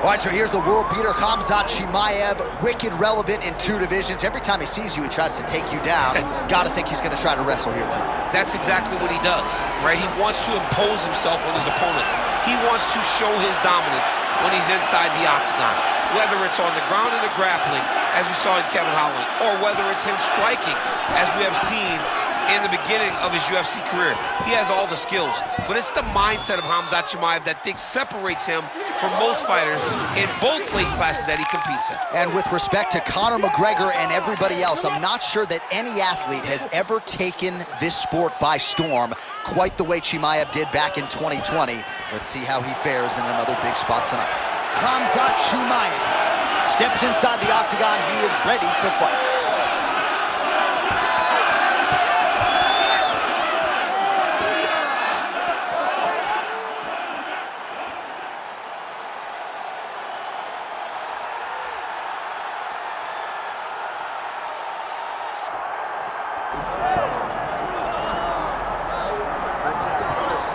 All right, so here's the world beater, Khamzat Chimaev, wicked relevant in 2 divisions. Every time he sees you, he tries to take you down. Gotta think he's gonna try to wrestle here tonight. That's exactly what he does, right? He wants to impose himself on his opponents. He wants to show his dominance when he's inside the octagon, whether it's on the ground in the grappling, as we saw in Kevin Holland, or whether it's him striking, as we have seen in the beginning of his UFC career. He has all the skills, but it's the mindset of Khamzat Chimaev that separates him from most fighters in both weight classes that he competes in. And with respect to Conor McGregor and everybody else, I'm not sure that any athlete has ever taken this sport by storm quite the way Chimaev did back in 2020. Let's see how he fares in another big spot tonight. Khamzat Chimaev steps inside the octagon. He is ready to fight.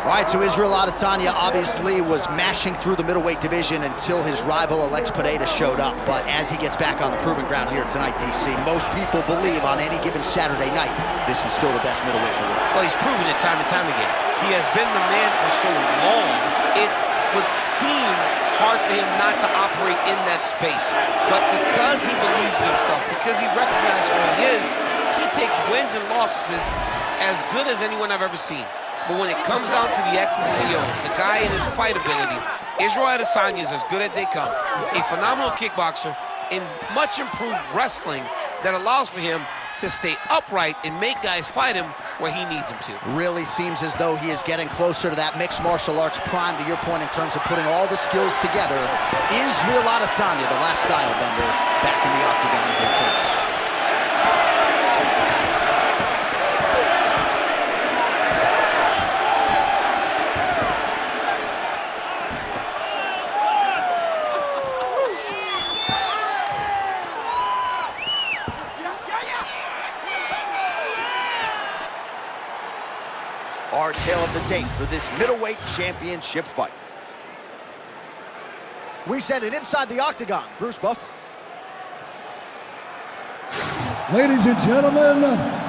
All right, so Israel Adesanya obviously was mashing through the middleweight division until his rival Alex Pereira showed up. But as he gets back on the proving ground here tonight, DC, most people believe on any given Saturday night, this is still the best middleweight in the world. Well, he's proven it time and time again. He has been the man for so long, it would seem hard for him not to operate in that space. But because he believes in himself, because he recognizes who he is, he takes wins and losses as good as anyone I've ever seen. But when it comes down to the X's and the O's, the guy and his fight ability, Israel Adesanya is as good as they come. A phenomenal kickboxer in much improved wrestling that allows for him to stay upright and make guys fight him where he needs them to. Really seems as though he is getting closer to that mixed martial arts prime, to your point, in terms of putting all the skills together. Israel Adesanya, the last style bender, back in the octagon here tonight. Our tale of the tape for this middleweight championship fight. We send it inside the octagon. Bruce Buffer. Ladies and gentlemen,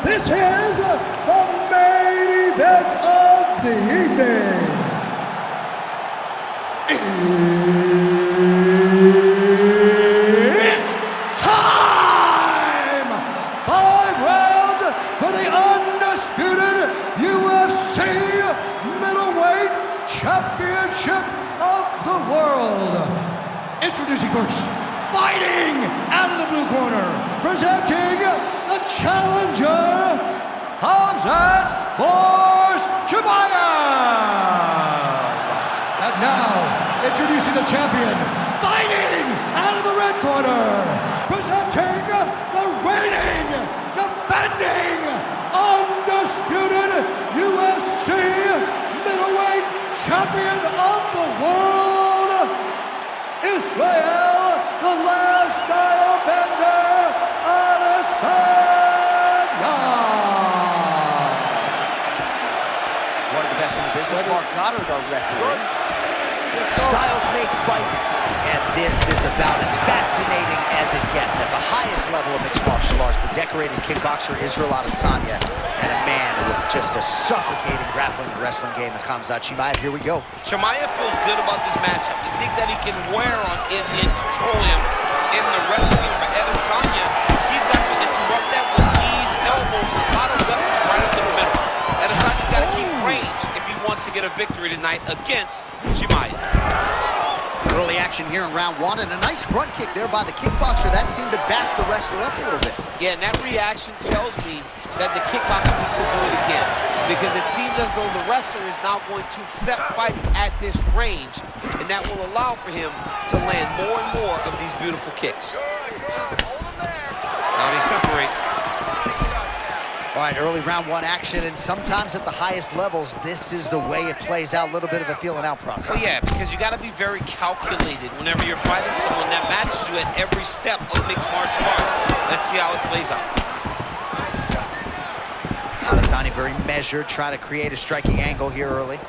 this is the main event of the evening. It's time! 5 rounds for the undisputed UFC Middleweight Championship of the World. Introducing first, fighting out of the blue corner, presenting the challenger, Khamzat Chimaev. And now, introducing the champion, fighting out of the red corner, presenting the reigning, defending, undisputed UFC middleweight champion of the world, Israel, the last style bender, Adesanya. One of the best in the business, Mark Goddard, our referee. Styles make fights, and this is about as fascinating as it gets. At the highest level of mixed martial arts, the decorated kickboxer Israel Adesanya, and a man with just a suffocating grappling and wrestling game in Khamzat Chimaev. Here we go. Chimaev feels good about this matchup. The thing that he can wear on is and control him in the wrestling. For Adesanya, he's got to interrupt that with knees, elbows, and a lot of weapons right up to the middle. Adesanya's got to keep range if he wants to get a victory tonight against Chimaev. Early action here in round 1, and a nice front kick there by the kickboxer. That seemed to back the wrestler up a little bit. Yeah, and that reaction tells me that the kickboxer needs to do it again, because it seems as though the wrestler is now going to accept fighting at this range, and that will allow for him to land more and more of these beautiful kicks. Now they separate. All right, early round 1 action, and sometimes at the highest levels, this is the way it plays out, a little bit of a feeling out process. Well, yeah, because you got to be very calculated whenever you're fighting someone that matches you at every step of mixed martial arts. Let's see how it plays out. Adesanya very measured, trying to create a striking angle here early.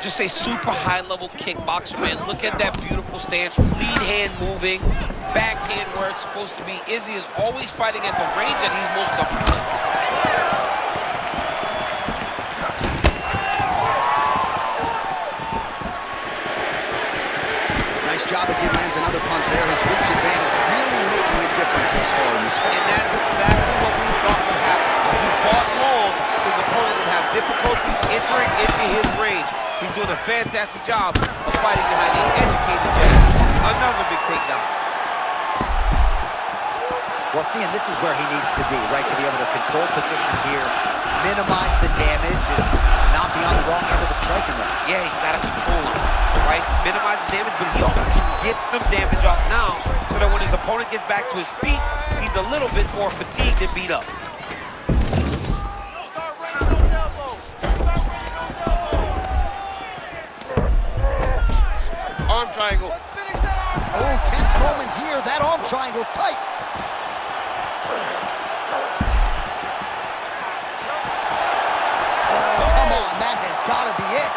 just a super high-level kickboxer, man. Look at that beautiful stance, lead hand moving, backhand where it's supposed to be. Izzy is always fighting at the range that he's most comfortable in. Nice job as he lands another punch there. His reach advantage really making a difference thus far in this fight. And that's exactly what we thought would happen. When he fought long, his opponent would have difficulties entering into his range. He's doing a fantastic job of fighting behind the educated jab. Another big takedown. Well, Thean, this is where he needs to be, right? To be able to control position here, minimize the damage, and not be on the wrong end of the striking line. Yeah, he's got to control it, right? Minimize the damage, but he also can get some damage off now so that when his opponent gets back to his feet, he's a little bit more fatigued and beat up. Start raining those elbows. Start raining those elbows. Arm triangle. Let's finish that arm Oh, triangle. tense moment here. That arm triangle's tight. Oh, come on. That has got to be it.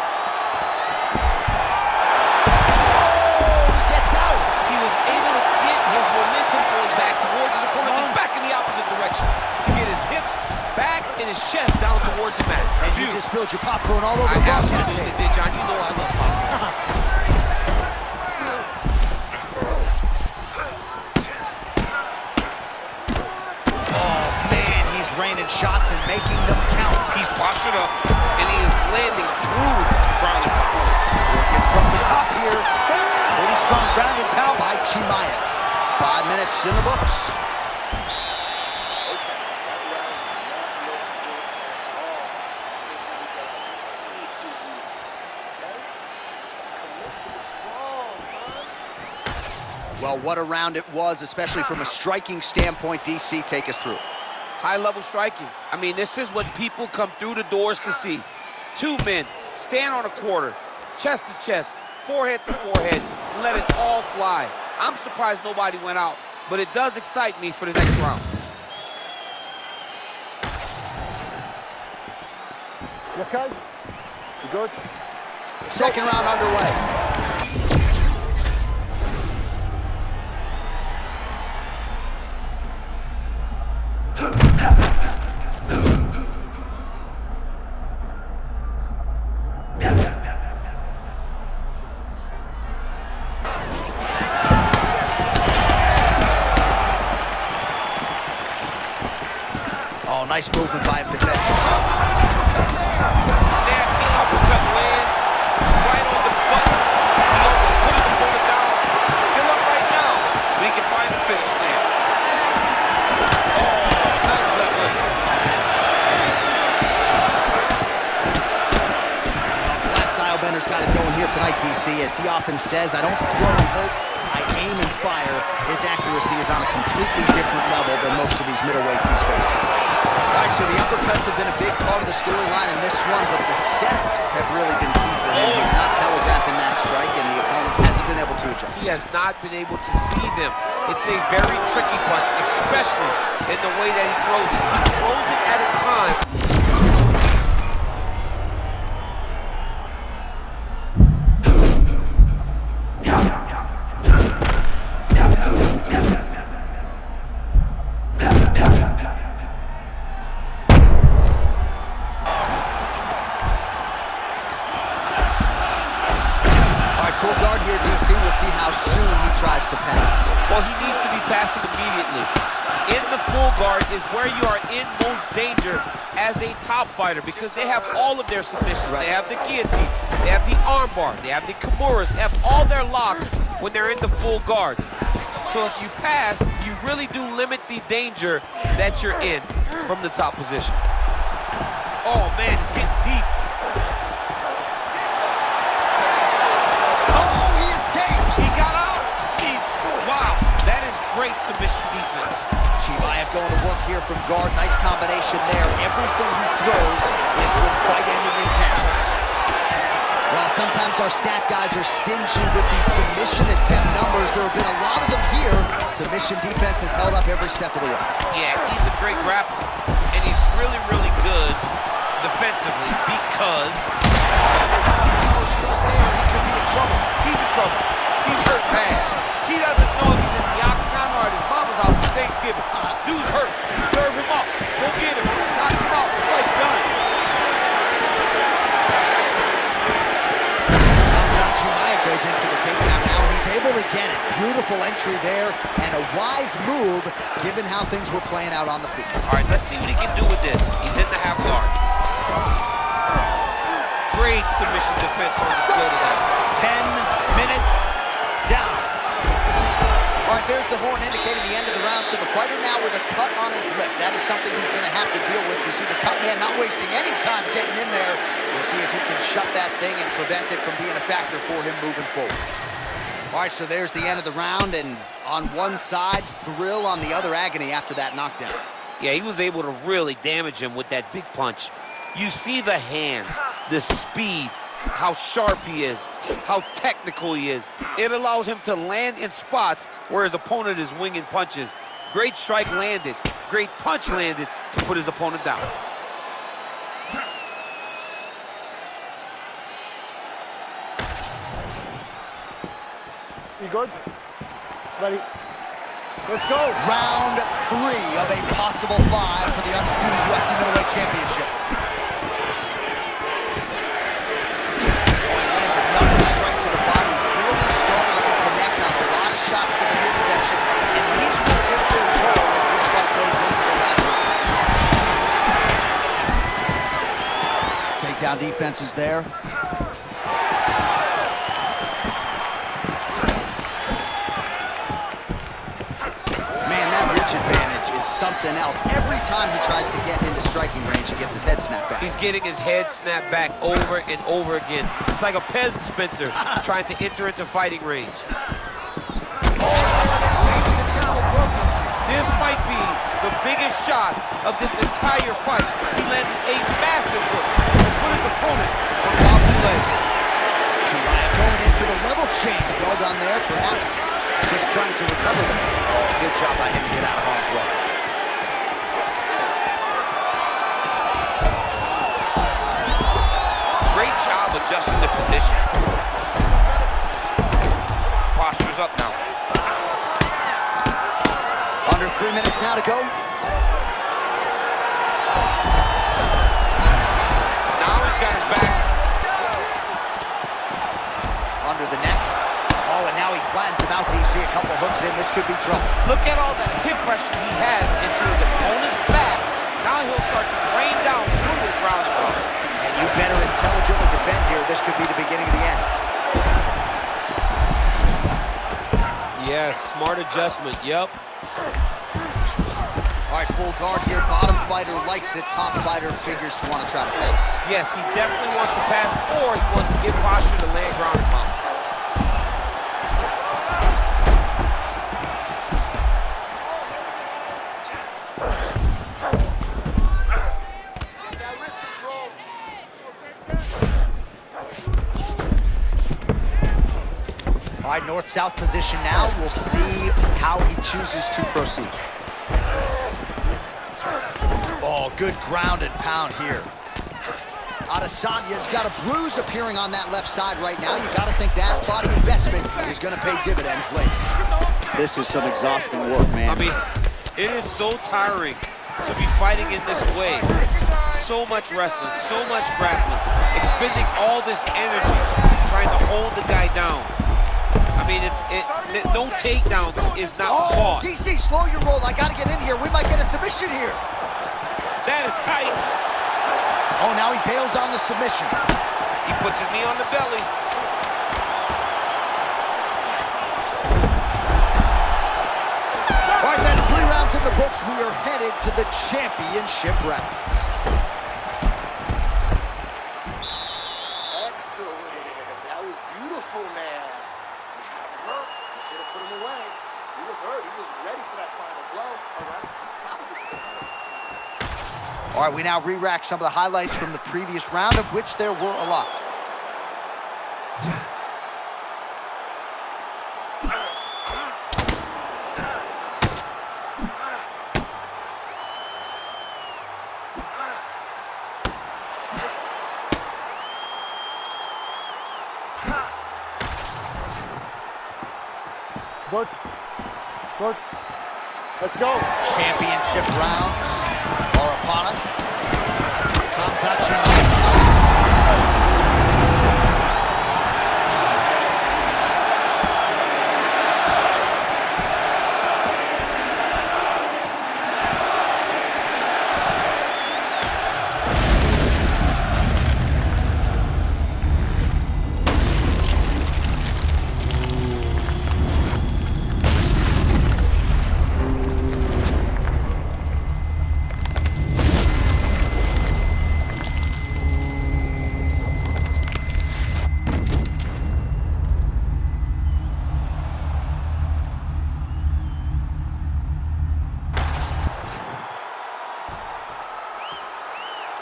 Oh, he gets out. He was able to get his momentum going back towards his opponent and back in the opposite direction to get his hips back and his chest down towards the mat. And you just spilled your popcorn all over the I broadcast absolutely tape. did, John. You know I love popcorn. Oh, man, he's raining shots and making them count. He's postured up, and he is landing through ground and pound. Working from the top here. Pretty strong ground and pound by Chimaev. 5 minutes in the books. Well, what a round it was, especially from a striking standpoint. DC, take us through. High-level striking. I mean, this is what people come through the doors to see. Two men stand on a quarter, chest to chest, forehead to forehead, and let it all fly. I'm surprised nobody went out, but it does excite me for the next round. You okay? You good? Second round underway. Oh, nice movement by him defensively. Nasty uppercut lands right on the button. He almost put his opponent down. Still up right now, but he can find a finish there. Oh, nice left hook. Last Stylebender's got it going here tonight, DC. As he often says, I don't throw and hope, I aim and fire. His accuracy is on a completely different level than most of these middleweights he's facing. All right, so the uppercuts have been a big part of the storyline in this one, but the setups have really been key for him. He's not telegraphing that strike, and the opponent hasn't been able to adjust. He has not been able to see them. It's a very tricky punch, especially in the way that he throws it. He throws it at a time. Full guard here, DC. We'll see how soon he tries to pass. Well, he needs to be passing immediately. In the full guard is where you are in most danger as a top fighter because they have all of their submissions. Right. They have the guillotine, they have the armbar, they have the kimuras, they have all their locks when they're in the full guard. So if you pass, you really do limit the danger that you're in from the top position. Oh man, it's getting deep. He got out. Wow, that is great submission defense. Chimaev going to work here from guard. Nice combination there. Everything he throws is with fight-ending intentions. While sometimes our stat guys are stingy with these submission attempt numbers, there have been a lot of them here. Submission defense has held up every step of the way. Yeah, he's a great grappler, and he's really, really good defensively because Power stroke there, he could be in trouble. he's in trouble. He's hurt bad. He doesn't know if he's in the octagon or at his mama's house for Thanksgiving. Dude's hurt. Serve him up. Go get him. Knock him out. The fight's done. Chimaev goes in for the takedown now. He's able to get it. Beautiful entry there and a wise move given how things were playing out on the field. All right, let's see what he can do with this. He's in the half guard. Great submission defense on display today. 10 minutes down. All right, there's the horn indicating the end of the round. So the fighter now with a cut on his lip. That is something he's going to have to deal with. You see the cut man not wasting any time getting in there. We'll see if he can shut that thing and prevent it from being a factor for him moving forward. All right, so there's the end of the round, and on one side, thrill, on the other, agony after that knockdown. Yeah, he was able to really damage him with that big punch. You see the hands, the speed, how sharp he is, how technical he is. It allows him to land in spots where his opponent is winging punches. Great strike landed, great punch landed to put his opponent down. You good? Ready? Let's go. Round 3 of a possible 5 for the undisputed UFC middleweight championship. Oh, he lands another strike to the body, really starting to connect on a lot of shots to the midsection, and these will take their toll as this fight goes into the last round. Takedown defense is there. Advantage is something else. Every time he tries to get into striking range, he gets his head snapped back. He's getting his head snapped back over and over again. It's like a Pez dispenser trying to enter into fighting range. This might be the biggest shot of this entire fight. He landed a massive hook to put his opponent on wobbly legs. Chimaev going in for the level change. Well done there. Perhaps just trying to recover them. Good job by him to get out of harm's way. Great job adjusting the position. Posture's up now. Under 3 minutes now to go. Now he's got his back. Under the neck. Oh, and now he flattens him out, DC. A couple hooks in. This could be trouble. Look at all that hip pressure he has into his opponent's back. Now he'll start to rain down brutal ground and pound. And you better intelligently defend here. This could be the beginning of the end. Yes, smart adjustment. Yep. All right, full guard here. Bottom fighter likes it. Top fighter figures to want to try to pass. Yes, he definitely wants to pass, or he wants to get posture to land ground and pound. All right, north-south position now. We'll see how he chooses to proceed. Oh, good ground and pound here. Adesanya's got a bruise appearing on that left side right now. You got to think that body investment is going to pay dividends later. This is some exhausting work, man. I mean, it is so tiring to be fighting in this way. So much wrestling, so much grappling, expending all this energy trying to hold the guy down. I mean, no takedown is not caught. DC, slow your roll. I got to get in here. We might get a submission here. That is tight. Oh, now he bails on the submission. He puts his knee on the belly. All right, that's 3 rounds in the books. We are headed to the championship rounds. Excellent. That was beautiful, man. You had him hurt. You should have put him away. He was hurt. He was ready for that final blow. All right. He's probably still hurt. All right, we now re-rack some of the highlights from the previous round, of which there were a lot. Coach. Coach. Let's go. Championship rounds are upon us. Kamsachi.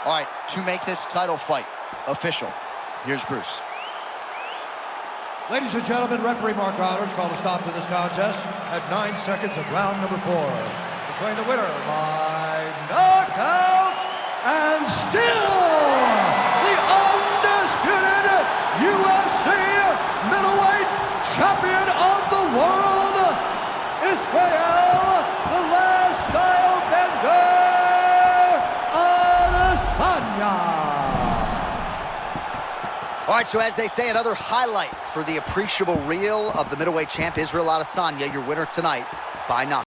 All right, to make this title fight official, here's Bruce. Ladies and gentlemen, referee Mark Roberts called a stop to this contest at 9 seconds of round number 4. Declaring the winner by knockout and still the undisputed UFC middleweight champion of the world, Israel the Last Style Bender. All right, so as they say, another highlight for the appreciable reel of the middleweight champ, Israel Adesanya, your winner tonight by knockout.